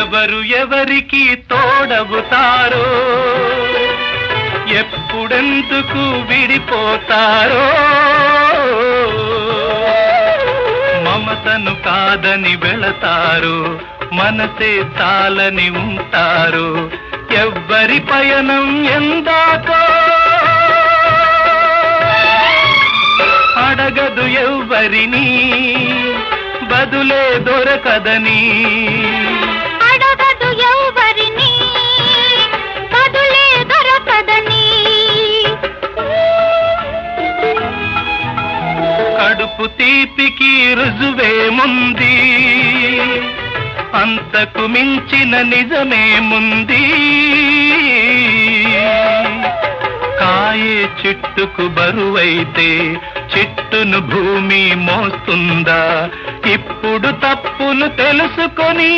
ఎవరు ఎవరికి తోడవుతారో, ఎప్పుడెందుకు విడిపోతారో, మమతను కాదని వెళతారు, మనసే చాలని ఉంటారు. ఎవ్వరి పయనం ఎందాకో అడగదు ఎవ్వరిని, బదులే దొరకదని. అడగదు ఎవ్వరిని, బదులే దొరకదని. కడుపు తీపికి రుజువేముంది, అంతకు మించిన నిజమేముంది. కాయే చెట్టుకు బరువైతే చెట్టును భూమి మోస్తుందా? ఇప్పుడు తప్పును తెలుసుకొని